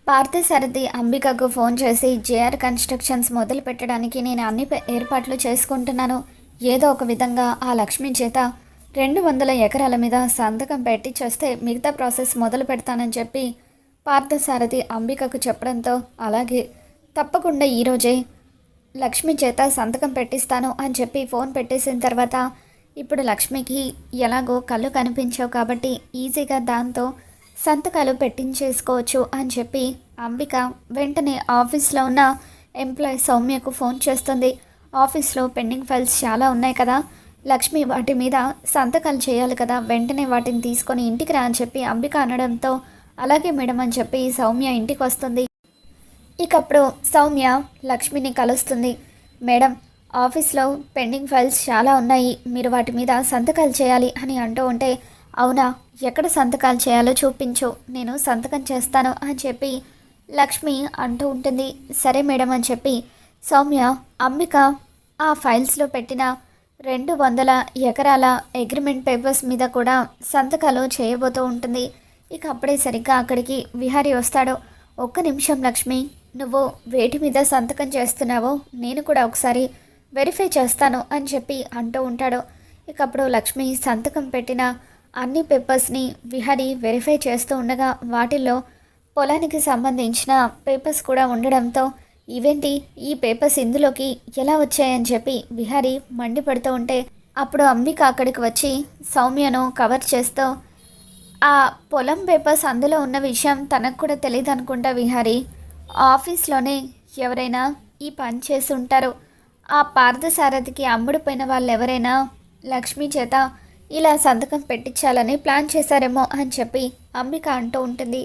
Parthasarathi అంబికకు phone చేసి JR constructions మొదలు పెట్టడానికి నేను అన్ని ఏర్పాట్లు చేసుకుంటున్నాను. ఏదో ఒక విధంగా ఆ లక్ష్మి చేత 200 ఎకరాల మీద సంతకం పెట్టి చేస్తే మిగతా ప్రాసెస్ మొదలు పెడతానని చెప్పి పార్థసారథి అంబికకు చెప్పడంతో, అలాగే తప్పకుండా ఈరోజే లక్ష్మి చేత సంతకం పెట్టిస్తాను అని చెప్పి ఫోన్ పెట్టేసిన తర్వాత, ఇప్పుడు లక్ష్మికి ఎలాగో కళ్ళు కనిపించవు కాబట్టి ఈజీగా దాంతో సంతకాలు పెట్టించేసుకోవచ్చు అని చెప్పి అంబిక వెంటనే ఆఫీస్లో ఉన్న ఎంప్లాయీ సౌమ్యకు ఫోన్ చేస్తుంది. ఆఫీస్లో పెండింగ్ ఫైల్స్ చాలా ఉన్నాయి కదా లక్ష్మి, వాటి మీద సంతకాలు చేయాలి కదా, వెంటనే వాటిని తీసుకొని ఇంటికి రా అని చెప్పి అంబిక అనడంతో, అలాగే మేడం అని చెప్పి సౌమ్య ఇంటికి వస్తుంది. ఇకప్పుడు సౌమ్య లక్ష్మిని కలుస్తుంది. మేడం, ఆఫీస్లో పెండింగ్ ఫైల్స్ చాలా ఉన్నాయి, మీరు వాటి మీద సంతకాలు చేయాలి అని అంటూ ఉంటే, అవునా, ఎక్కడ సంతకాలు చేయాలో చూపించు, నేను సంతకం చేస్తాను అని చెప్పి లక్ష్మి అంటూ ఉంటుంది. సరే మేడం అని చెప్పి సౌమ్య అంబిక ఆ ఫైల్స్లో పెట్టిన 200 ఎకరాల అగ్రిమెంట్ పేపర్స్ మీద కూడా సంతకాలు చేయబోతూ ఉంటుంది. ఇక అప్పుడే సరిగ్గా అక్కడికి విహారీ వస్తాడు. ఒక్క నిమిషం లక్ష్మి, నువ్వు వేటి మీద సంతకం చేస్తున్నావో నేను కూడా ఒకసారి వెరిఫై చేస్తాను అని చెప్పి అంటూ ఉంటాడు. ఇక అప్పుడు లక్ష్మి సంతకం పెట్టిన అన్ని పేపర్స్ని విహారీ వెరిఫై చేస్తూ ఉండగా, వాటిల్లో పొలానికి సంబంధించిన పేపర్స్ కూడా ఉండడంతో, ఇవేంటి ఈ పేపర్స్ ఇందులోకి ఎలా వచ్చాయని చెప్పి విహారీ మండిపడుతూ ఉంటే, అప్పుడు అంబిక అక్కడికి వచ్చి సౌమ్యను కవర్ చేస్తూ, ఆ పొలం పేపర్స్ అందులో ఉన్న విషయం తనకు కూడా తెలియదు అనుకుంటా విహారీ, ఆఫీస్లోనే ఎవరైనా ఈ పని చేసి ఉంటారు, ఆ పార్థసారథికి అమ్ముడుపోయిన వాళ్ళు ఎవరైనా లక్ష్మి చేత ఇలా సంతకం పెట్టించాలని ప్లాన్ చేశారేమో అని చెప్పి అంబిక అంటూ ఉంటుంది.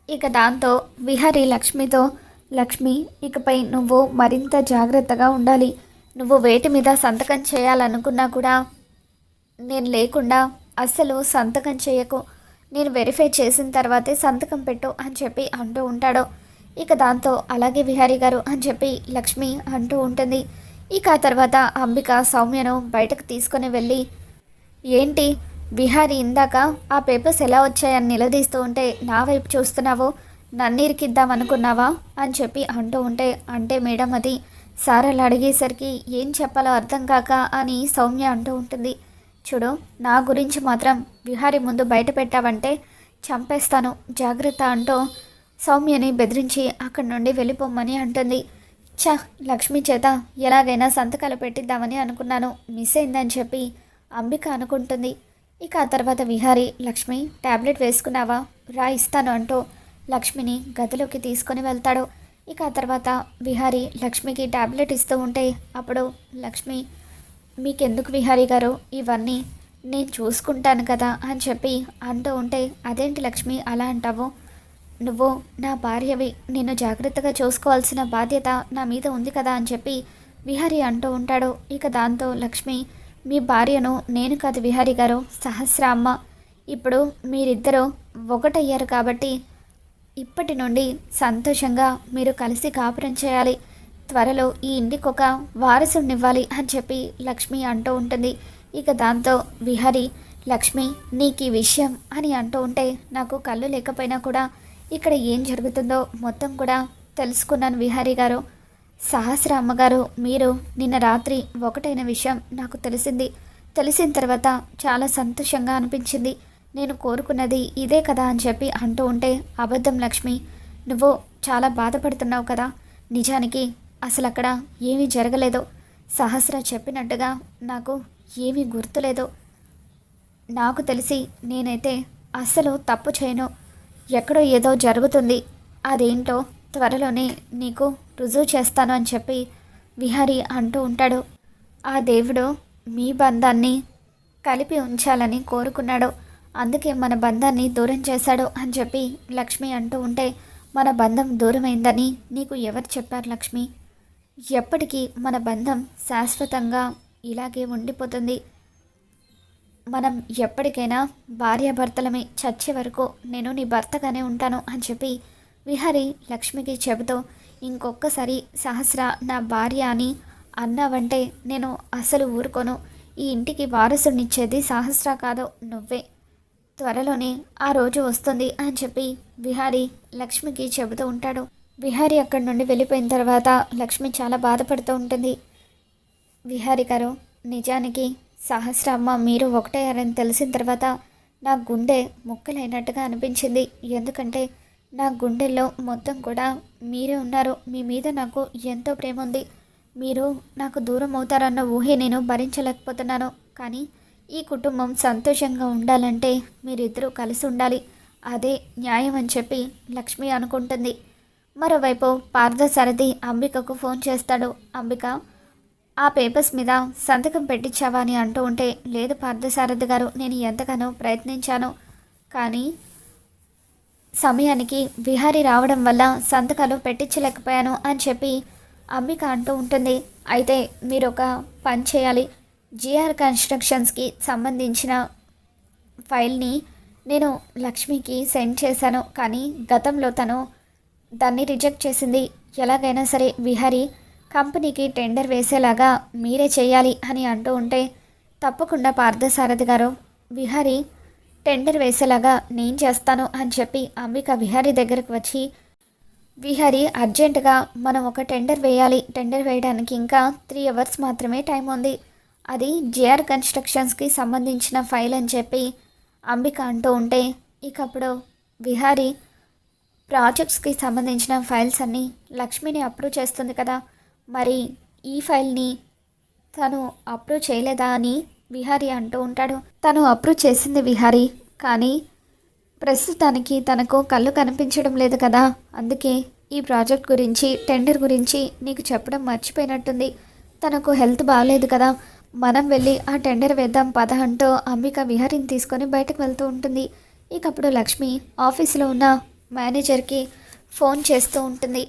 ఇక దాంతో విహారీ లక్ష్మితో, లక్ష్మి, ఇకపై నువ్వు మరింత జాగ్రత్తగా ఉండాలి, నువ్వు వేటి మీద సంతకం చేయాలనుకున్నా కూడా నేను లేకుండా అస్సలు సంతకం చేయకు, నేను వెరిఫై చేసిన తర్వాతే సంతకం పెట్టు అని చెప్పి అంటూ ఉంటాడు. ఇక దాంతో అలాగే విహారీ గారు అని చెప్పి లక్ష్మి అంటూ ఉంటుంది. ఇక ఆ తర్వాత అంబిక సౌమ్యను బయటకు తీసుకొని వెళ్ళి, ఏంటి విహారీ ఇందాక ఆ పేపర్స్ ఎలా వచ్చాయని నిలదీస్తూ ఉంటే నా వైపు చూస్తున్నావు, నన్ను ఇరికిద్దాం అనుకున్నావా అని చెప్పి అంటూ ఉంటే, అంటే మేడం అది సార్ అలా అడిగేసరికి ఏం చెప్పాలో అర్థం కాక అని సౌమ్య అంటూ ఉంటుంది. చూడు, నా గురించి మాత్రం విహారీ ముందు బయట పెట్టావంటే చంపేస్తాను, జాగ్రత్త అంటూ సౌమ్యని బెదిరించి అక్కడి నుండి వెళ్ళిపోమ్మని అంటుంది. లక్ష్మి చేత ఎలాగైనా సంతకాలు పెట్టిద్దామని అనుకున్నాను, మిస్ అయిందని చెప్పి అంబిక అనుకుంటుంది. ఇక ఆ తర్వాత విహారీ, లక్ష్మి ట్యాబ్లెట్ వేసుకున్నావా, రా ఇస్తాను అంటూ లక్ష్మిని గదిలోకి తీసుకొని వెళ్తాడు. ఇక ఆ తర్వాత విహారీ లక్ష్మికి ట్యాబ్లెట్ ఇస్తూ ఉంటే, అప్పుడు లక్ష్మి, మీకెందుకు విహారీ గారు ఇవన్నీ, నేను చూసుకుంటాను కదా అని చెప్పి అంటూ ఉంటే, అదేంటి లక్ష్మి అలా అంటావు, నువ్వు నా భార్యవి, నేను జాగ్రత్తగా చూసుకోవాల్సిన బాధ్యత నా మీద ఉంది కదా అని చెప్పి విహారీ అంటూ ఉంటాడు. ఇక దాంతో లక్ష్మి, మీ భార్యను నేను కాదు విహారీ గారు, సహస్ర అమ్మ, ఇప్పుడు మీరిద్దరూ ఒకటయ్యారు కాబట్టి ఇప్పటి నుండి సంతోషంగా మీరు కలిసి కాపురం చేయాలి, త్వరలో ఈ ఇంటికి ఒక వారసునివ్వాలి అని చెప్పి లక్ష్మి అంటూ ఉంటుంది. ఇక దాంతో విహారీ, లక్ష్మి నీకు ఈ విషయం అని అంటూ ఉంటే, నాకు కళ్ళు లేకపోయినా కూడా ఇక్కడ ఏం జరుగుతుందో మొత్తం కూడా తెలుసుకున్నాను విహారీ గారు, సహస్ర అమ్మగారు మీరు నిన్న రాత్రి ఒకటైన విషయం నాకు తెలిసిన తర్వాత చాలా సంతోషంగా అనిపించింది, నేను కోరుకున్నది ఇదే కదా అని చెప్పి అంటూ ఉంటే, అబద్ధం లక్ష్మి, నువ్వు చాలా బాధపడుతున్నావు కదా, నిజానికి అసలు అక్కడ ఏమీ జరగలేదు, సహస్ర చెప్పినట్టుగా నాకు ఏమీ గుర్తులేదు, నాకు తెలిసి నేనైతే అస్సలు తప్పు చేయను, ఎక్కడో ఏదో జరుగుతుంది, అదేంటో త్వరలోనే నీకు రుజువు చేస్తాను అని చెప్పి విహారీ అంటూ ఉంటాడు. ఆ దేవుడు మీ బంధాన్ని కలిపి ఉంచాలని కోరుకున్నాడు, అందుకే మన బంధాన్ని దూరం చేశాడు అని చెప్పి లక్ష్మి అంటూ ఉంటే, మన బంధం దూరమైందని నీకు ఎవరు చెప్పారు లక్ష్మి, ఎప్పటికీ మన బంధం శాశ్వతంగా ఇలాగే ఉండిపోతుంది, మనం ఎప్పటికైనా భార్యాభర్తలమే, చచ్చే వరకు నేను నీ భర్తగానే ఉంటాను అని చెప్పి విహారీ లక్ష్మికి చెబుతూ, ఇంకొకసారి సహస్ర నా భార్య అని అన్నావంటే నేను అసలు ఊరుకోను, ఈ ఇంటికి వారసునిచ్చేది సహస్ర కాదు నువ్వే, త్వరలోనే ఆ రోజు వస్తుంది అని చెప్పి విహారీ లక్ష్మికి చెబుతూ ఉంటాడు. విహారీ అక్కడి నుండి వెళ్ళిపోయిన తర్వాత లక్ష్మి చాలా బాధపడుతూ ఉంటుంది. విహారీ గారు, నిజానికి సహస్ర అమ్మ మీరు ఒకటయ్యారని తెలిసిన తర్వాత నా గుండె ముక్కలైనట్టుగా అనిపించింది. ఎందుకంటే నా గుండెల్లో మొత్తం కూడా మీరే ఉన్నారు. మీ మీద నాకు ఎంతో ప్రేమ ఉంది. మీరు నాకు దూరం అవుతారన్న ఊహే నేను భరించలేకపోతున్నాను. కానీ ఈ కుటుంబం సంతోషంగా ఉండాలంటే మీరిద్దరూ కలిసి ఉండాలి. అదే న్యాయం అని చెప్పి లక్ష్మి అనుకుంటుంది. మరోవైపు పార్థసారథి అంబికకు ఫోన్ చేస్తాడు. అంబిక, ఆ పేపర్స్ మీద సంతకం పెట్టించావా అని అంటూ ఉంటే, లేదు పార్థసారథి గారు, నేను ఎంతగానో ప్రయత్నించాను, కానీ సమయానికి విహారీ రావడం వల్ల సంతకాలు పెట్టించలేకపోయాను అని చెప్పి అంబిక అంటూ ఉంటుంది. అయితే మీరు ఒక పని చేయాలి. జిఆర్ కన్స్ట్రక్షన్స్కి సంబంధించిన ఫైల్ని నేను లక్ష్మికి సెండ్ చేశాను, కానీ గతంలో తను దాన్ని రిజెక్ట్ చేసింది. ఎలాగైనా సరే విహారీ కంపెనీకి టెండర్ వేసేలాగా మీరే చేయాలి అని అంటూ ఉంటే, తప్పకుండా పార్థసారథి గారు, విహారీ టెండర్ వేసేలాగా నేను చేస్తాను అని చెప్పి అంబిక విహారీ దగ్గరకు వచ్చి, విహారీ అర్జెంటుగా మనం ఒక టెండర్ వేయాలి. టెండర్ వేయడానికి ఇంకా 3 అవర్స్ మాత్రమే టైం ఉంది. అది జేఆర్ కన్స్ట్రక్షన్స్కి సంబంధించిన ఫైల్ అని చెప్పి అంబిక అంటూ ఉంటే, ఇక అప్పుడు విహారీ ప్రాజెక్ట్స్కి సంబంధించిన ఫైల్స్ అన్నీ లక్ష్మిని అప్రూవ్ చేస్తుంది కదా, మరి ఈ ఫైల్ని తను అప్రూవ్ చేయలేదా అని విహారీ అంటూ ఉంటాడు. తను అప్రూవ్ చేసింది విహారీ, కానీ ప్రస్తుతానికి తనకు కళ్ళు కనిపించడం లేదు కదా, అందుకే ఈ ప్రాజెక్ట్ గురించి టెండర్ గురించి నీకు చెప్పడం మర్చిపోయినట్టుంది. తనకు హెల్త్ బాగాలేదు కదా, మనం వెళ్ళి ఆ టెండర్ వేద్దాం పద అంటూ అంబిక విహారీని తీసుకొని బయటకు వెళ్తూ ఉంటుంది. ఇక అప్పుడు లక్ష్మి ఆఫీసులో ఉన్న మేనేజర్కి ఫోన్ చేస్తూ ఉంటుంది.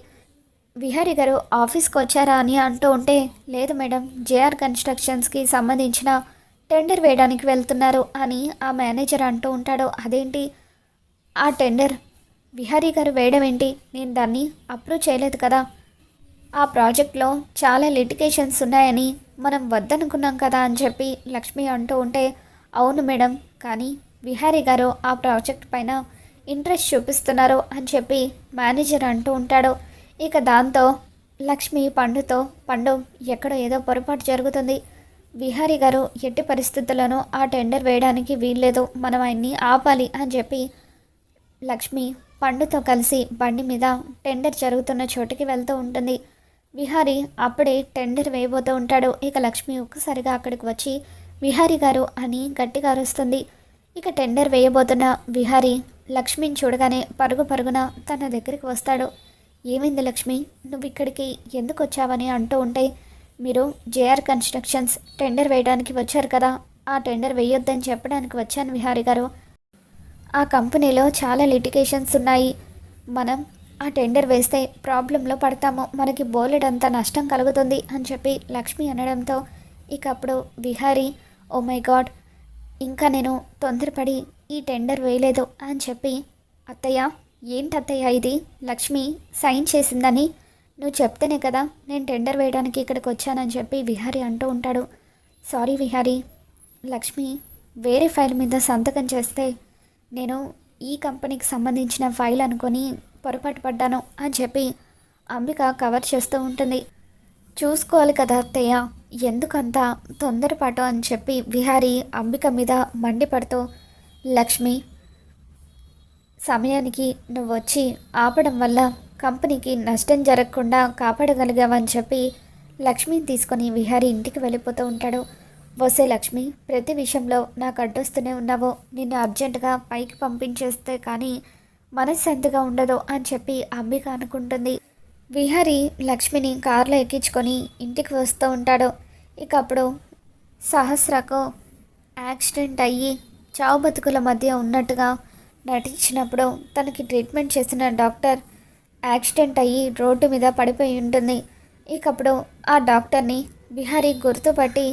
విహారీ గారు ఆఫీస్కి వచ్చారా అని అంటూ ఉంటే, లేదు మేడం, జేఆర్ కన్స్ట్రక్షన్స్కి సంబంధించిన టెండర్ వేయడానికి వెళ్తున్నారు అని ఆ మేనేజర్ అంటూ ఉంటాడు. అదేంటి, ఆ టెండర్ విహారీ గారు వేయడం ఏంటి? నేను దాన్ని అప్రూవ్ చేయలేదు కదా, ఆ ప్రాజెక్ట్లో చాలా లిటిగేషన్స్ ఉన్నాయని మనం వద్దనుకున్నాం కదా అని చెప్పి లక్ష్మి అంటూ ఉంటే, అవును మేడం, కానీ విహారీ గారు ఆ ప్రాజెక్ట్ పైన ఇంట్రెస్ట్ చూపిస్తున్నారు అని చెప్పి మేనేజర్ అంటూ ఉంటాడు. ఇక దాంతో లక్ష్మి పండుతో, పండు ఎక్కడో ఏదో పొరపాటు జరుగుతుంది, విహారీ గారు ఎట్టి పరిస్థితుల్లోనూ ఆ టెండర్ వేయడానికి వీల్లేదు, మనం ఆయన్ని ఆపాలి అని చెప్పి లక్ష్మి పండుతో కలిసి బండి మీద టెండర్ జరుగుతున్న చోటుకి వెళ్తూ ఉంటుంది. విహారీ అప్పుడే టెండర్ వేయబోతూ ఉంటాడు. ఇక లక్ష్మి ఒక్కసారిగా అక్కడికి వచ్చి విహారీ గారు అని గట్టిగా అరుస్తుంది. ఇక టెండర్ వేయబోతున్న విహారీ లక్ష్మిని చూడగానే పరుగు పరుగున తన దగ్గరికి వస్తాడు. ఏమైంది లక్ష్మి, నువ్వు ఇక్కడికి ఎందుకు వచ్చావని అంటూ ఉంటే, మీరు జేఆర్ కన్స్ట్రక్షన్స్ టెండర్ వేయడానికి వచ్చారు కదా, ఆ టెండర్ వేయొద్దని చెప్పడానికి వచ్చాను విహారీ గారు. ఆ కంపెనీలో చాలా లిటిగేషన్స్ ఉన్నాయి, మనం ఆ టెండర్ వేస్తే ప్రాబ్లంలో పడతాము, మనకి బోలెడంత నష్టం కలుగుతుంది అని చెప్పి లక్ష్మి అనడంతో ఇక అప్పుడు విహారీ, ఓ మై గాడ్, ఇంకా నేను తొందరపడి ఈ టెండర్ వేయలేదు అని చెప్పి, అత్తయ్య ఏంటత్తయ్య ఇది, లక్ష్మి సైన్ చేసిందని నువ్వు చెప్తేనే కదా నేను టెండర్ వేయడానికి ఇక్కడికి వచ్చానని చెప్పి విహారీ అంటూ ఉంటాడు. సారీ విహారీ, లక్ష్మి వేరే ఫైల్ మీద సంతకం చేస్తే నేను ఈ కంపెనీకి సంబంధించిన ఫైల్ అనుకొని పొరపాటు పడ్డాను అని చెప్పి అంబిక కవర్ చేస్తూ ఉంటుంది. చూసుకోవాలి కదా అత్తయ్య, ఎందుకంత తొందరపాటు అని చెప్పి విహారీ అంబిక మీద మండిపడుతూ, లక్ష్మి సమయానికి నువ్వు వచ్చి ఆపడం వల్ల కంపెనీకి నష్టం జరగకుండా కాపాడగలిగావని చెప్పి లక్ష్మిని తీసుకొని విహారీ ఇంటికి వెళ్ళిపోతూ ఉంటాడు. వసే లక్ష్మి, ప్రతి విషయంలో నాకు అడ్డొస్తూనే ఉన్నావు, నిన్ను అర్జెంటుగా పైకి పంపించేస్తే కానీ మనశ్శాంతిగా ఉండదు అని చెప్పి అంబిక అనుకుంటుంది. విహారీ లక్ష్మిని కారులో ఎక్కించుకొని ఇంటికి వస్తూ ఉంటాడు. ఇక అప్పుడు సహస్రకు యాక్సిడెంట్ అయ్యి చావు బతుకుల మధ్య ఉన్నట్టుగా నటించినప్పుడు తనకి ట్రీట్మెంట్ చేసిన డాక్టర్ యాక్సిడెంట్ అయ్యి రోడ్డు మీద పడిపోయి ఉంటుంది. ఇక అప్పుడు ఆ డాక్టర్ని విహారీ గుర్తుపట్టి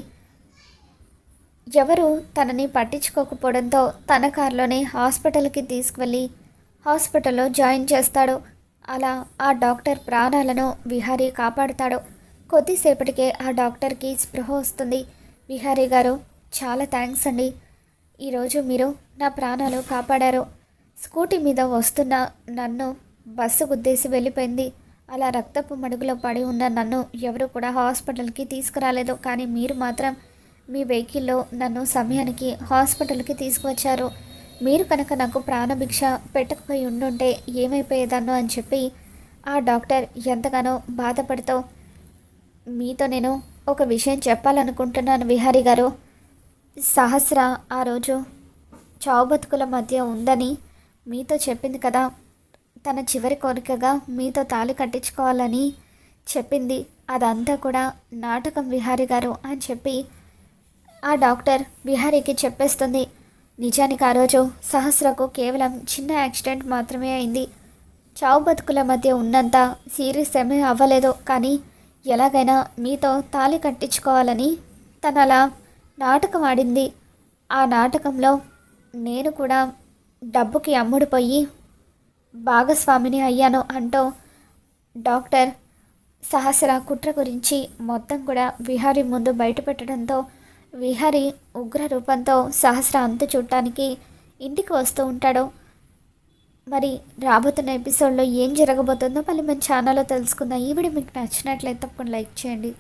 ఎవరు తనని పట్టించుకోకపోవడంతో తన కారులోనే హాస్పిటల్కి తీసుకువెళ్ళి హాస్పిటల్లో జాయిన్ చేస్తాడు. అలా ఆ డాక్టర్ ప్రాణాలను విహారీ కాపాడుతాడు. కొద్దిసేపటికే ఆ డాక్టర్కి స్పృహ వస్తుంది. విహారీ గారు, చాలా థ్యాంక్స్ అండి, ఈరోజు మీరు నా ప్రాణాలు కాపాడారు. స్కూటీ మీద వస్తున్న నన్ను బస్సు గుద్దేసి వెళ్ళిపోయింది. అలా రక్తపు మడుగులో పడి ఉన్న నన్ను ఎవరు కూడా హాస్పిటల్కి తీసుకురాలేదు. కానీ మీరు మాత్రం మీ వెహికల్లో నన్ను సమయానికి హాస్పిటల్కి తీసుకువచ్చారు. మీరు కనుక నాకు ప్రాణభిక్ష పెట్టకపోయి ఉండుంటే ఏమైపోయేదాన్నో అని చెప్పి ఆ డాక్టర్ ఎంతగానో బాధపడుతూ, మీతో నేను ఒక విషయం చెప్పాలనుకుంటున్నాను విహారీ గారు. సహస్ర ఆ రోజు చావు బతుకుల మధ్య ఉందని మీతో చెప్పింది కదా. తన చివరి కోరికగా మీతో తాళి కట్టించుకోవాలని చెప్పింది. అదంతా కూడా నాటకం విహారీ గారు అని చెప్పి ఆ డాక్టర్ విహారీకి చెప్పేస్తుంది. నిజానికి ఆ రోజు సహస్రకు కేవలం చిన్న యాక్సిడెంట్ మాత్రమే అయింది. చావు బతుకుల మధ్య ఉన్నంత సీరియస్ ఏమీ అవ్వలేదు. కానీ ఎలాగైనా మీతో తాళి కట్టించుకోవాలని తను అలా నాటకం ఆడింది. ఆ నాటకంలో నేను కూడా డబ్బుకి అమ్ముడుపోయి భాగస్వామిని అయ్యాను అంటూ డాక్టర్ సహస్ర కుట్ర గురించి మొత్తం కూడా విహారీ ముందు బయటపెట్టడంతో విహారీ ఉగ్ర రూపంతో సహస్ర అంతు చూడటానికి ఇంటికి వస్తూ ఉంటాడు. మరి రాబోతున్న ఎపిసోడ్లో ఏం జరగబోతుందో మళ్ళీ మన ఛానల్లో తెలుసుకుందాం. ఈ వీడియో మీకు నచ్చినట్లయితే తప్పకుండా లైక్ చేయండి.